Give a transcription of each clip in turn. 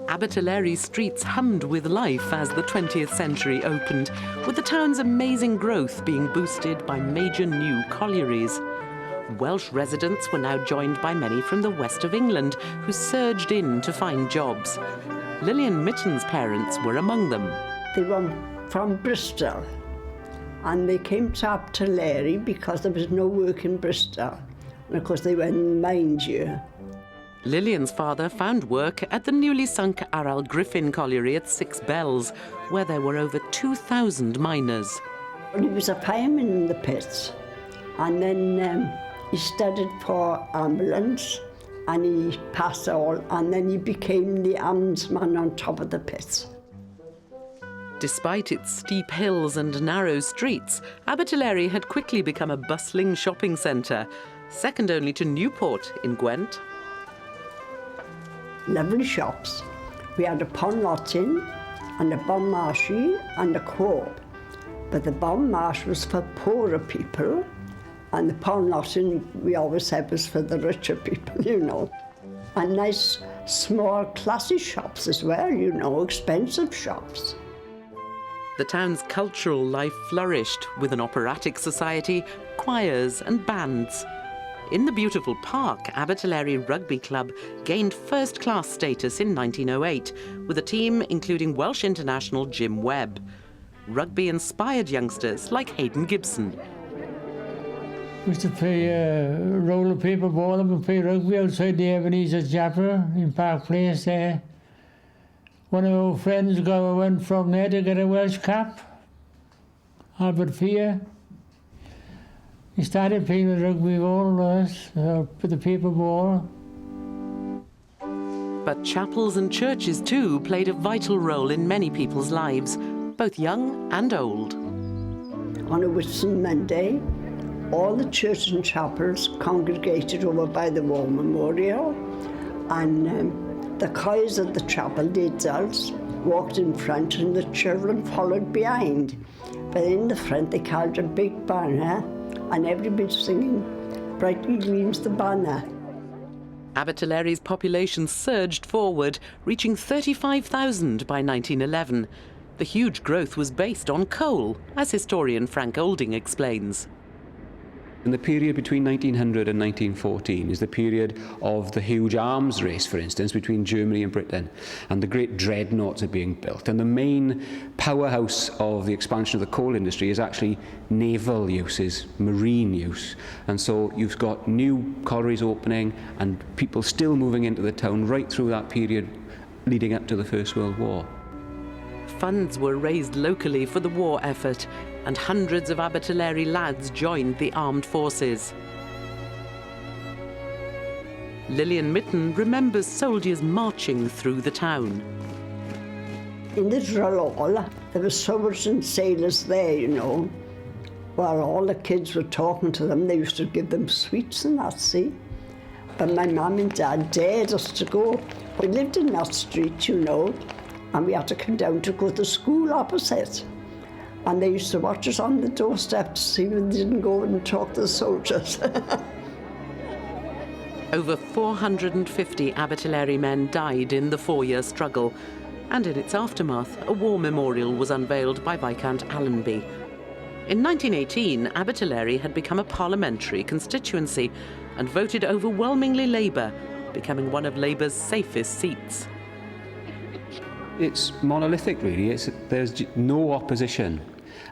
Abertillery streets hummed with life as the 20th century opened, with the town's amazing growth being boosted by major new collieries. Welsh residents were now joined by many from the west of England who surged in to find jobs. LILIAN MYTTON's parents were among them. They were from Bristol, and they came to Abertillery because there was no work in Bristol. And of course they were in mine year. LILIAN's father found work at the newly sunk Griffin colliery at Six Bells, where there were over 2,000 miners. Well, he was a fireman in the pits, and then he studied for ambulance, and he passed all, and then he became the amsman on top of the pits. Despite its steep hills and narrow streets, Abertillery had quickly become a bustling shopping centre, second only to Newport in Gwent. Lovely shops. We had a Pond Lottin and a Bon Marché and a Co-op. But the Bon Marché was for poorer people, and the Pond Lottin we always said was for the richer people, you know. And nice, small, classy shops as well, you know, expensive shops. The town's cultural life flourished with an operatic society, choirs and bands. In the beautiful park, Abertillery Rugby Club gained first-class status in 1908, with a team including Welsh international Jim Webb. Rugby inspired youngsters like HAYDON GIBSON. We used to play roller paper ball and play rugby outside the Ebenezer Chapel in Park Place there. One of our friends went from there to get a Welsh cap, Albert Fear. He started playing the rugby ball with the paper ball. But chapels and churches too played a vital role in many people's lives, both young and old. On a Whitsun Monday, all the churches and chapels congregated over by the War Memorial, and the choirs of the chapel themselves walked in front and the children followed behind. But in the front they carried a big banner, and everybody singing "Brightly Gleams the Banner." Abertillery's population surged forward, reaching 35,000 by 1911. The huge growth was based on coal, as historian Frank Olding explains. And the period between 1900 and 1914 is the period of the huge arms race, for instance, between Germany and Britain, and the great dreadnoughts are being built. And the main powerhouse of the expansion of the coal industry is actually naval uses, marine use. And so you've got new collieries opening and people still moving into the town right through that period leading up to the First World War. Funds were raised locally for the war effort, and hundreds of Abertillery lads joined the armed forces. LILIAN MYTTON remembers soldiers marching through the town. In the drill hall, there were soldiers and sailors there, you know. Well, all the kids were talking to them. They used to give them sweets and that, see. But my mum and dad dared us to go. We lived in that street, you know, and we had to come down to go to school opposite. And they used to watch us on the doorstep to see if we didn't go and talk to the soldiers. Over 450 Abertillery men died in the 4-year struggle, and in its aftermath, a war memorial was unveiled by Viscount Allenby. In 1918, Abertillery had become a parliamentary constituency and voted overwhelmingly Labour, becoming one of Labour's safest seats. It's monolithic, really. There's no opposition.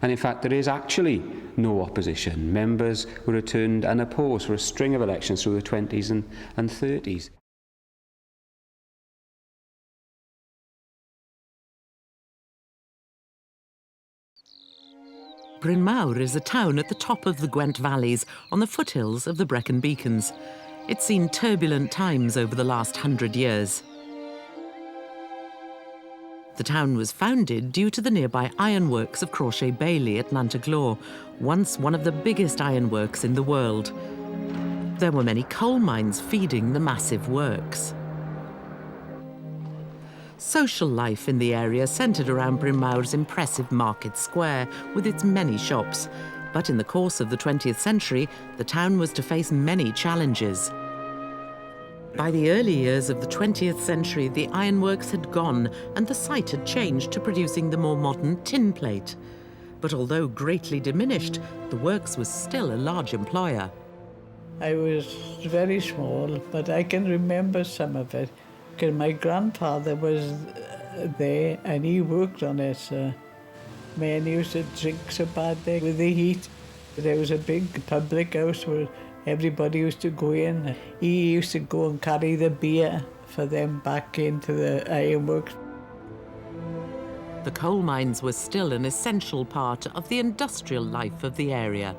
And in fact, there is actually no opposition. Members were returned unopposed for a string of elections through the 20s and 30s. Brynmawr is a town at the top of the Gwent Valleys on the foothills of the Brecon Beacons. It's seen turbulent times over the last 100 years. The town was founded due to the nearby ironworks of Crauchete Bailey at Nantaglaw, once one of the biggest ironworks in the world. There were many coal mines feeding the massive works. Social life in the area centred around Brynmawr's impressive market square with its many shops. But in the course of the 20th century, the town was to face many challenges. By the early years of the 20th century, the ironworks had gone and the site had changed to producing the more modern tin plate. But although greatly diminished, the works was still a large employer. I was very small, but I can remember some of it, because my grandfather was there and he worked on it. Men used to drink so bad there with the heat. There was a big public house where everybody used to go in. He used to go and carry the beer for them back into the ironworks. The coal mines were still an essential part of the industrial life of the area.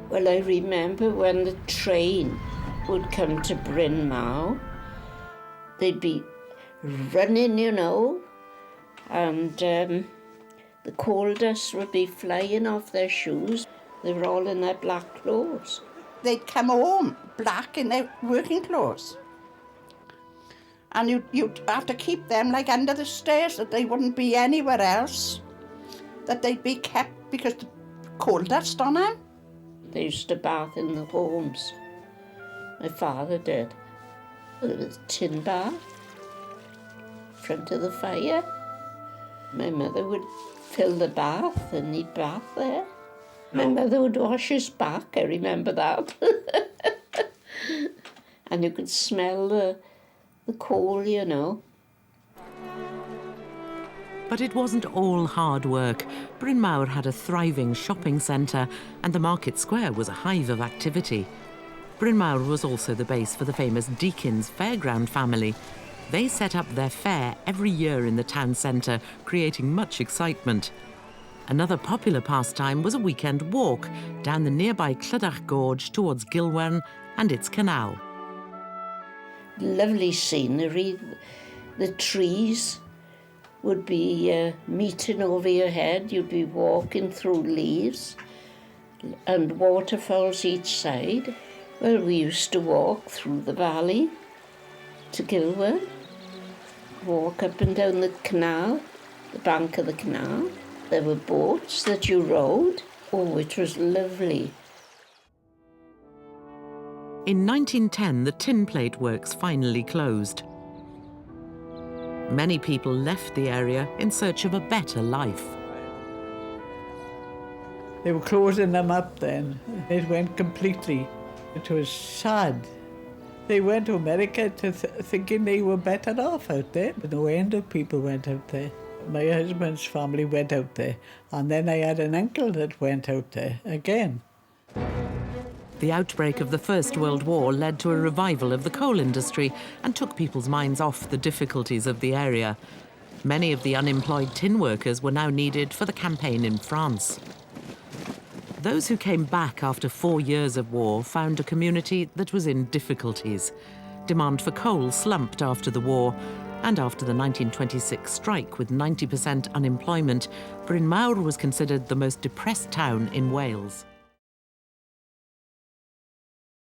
Well, I remember when the train would come to Brynmawr, they'd be running, you know, and the coal dust would be flying off their shoes. They were all in their black clothes. They'd come home black in their working clothes. And you'd have to keep them like under the stairs, that they wouldn't be anywhere else, that they'd be kept because the coal dust on them. They used to bath in the homes. My father did. It was a tin bath, front of the fire. My mother would fill the bath and he'd bath there. My mother would wash his back, I remember that. And you could smell the coal, you know. But it wasn't all hard work. Brynmawr had a thriving shopping centre and the market square was a hive of activity. Brynmawr was also the base for the famous Deakin's fairground family. They set up their fair every year in the town centre, creating much excitement. Another popular pastime was a weekend walk down the nearby Clydach Gorge towards Gilwern and its canal. Lovely scenery. The trees would be meeting over your head. You'd be walking through leaves and waterfalls each side. Well, we used to walk through the valley to Gilwern, walk up and down the canal, the bank of the canal. There were boats that you rowed. Oh, it was lovely. In 1910, the tin plate works finally closed. Many people left the area in search of a better life. They were closing them up then. It went completely. It was sad. They went to America thinking they were better off out there, but no end of people went out there. My husband's family went out there, and then I had an uncle that went out there again. The outbreak of the First World War led to a revival of the coal industry and took people's minds off the difficulties of the area. Many of the unemployed tin workers were now needed for the campaign in France. Those who came back after 4 years of war found a community that was in difficulties. Demand for coal slumped after the war, and after the 1926 strike with 90% unemployment, Brynmawr was considered the most depressed town in Wales.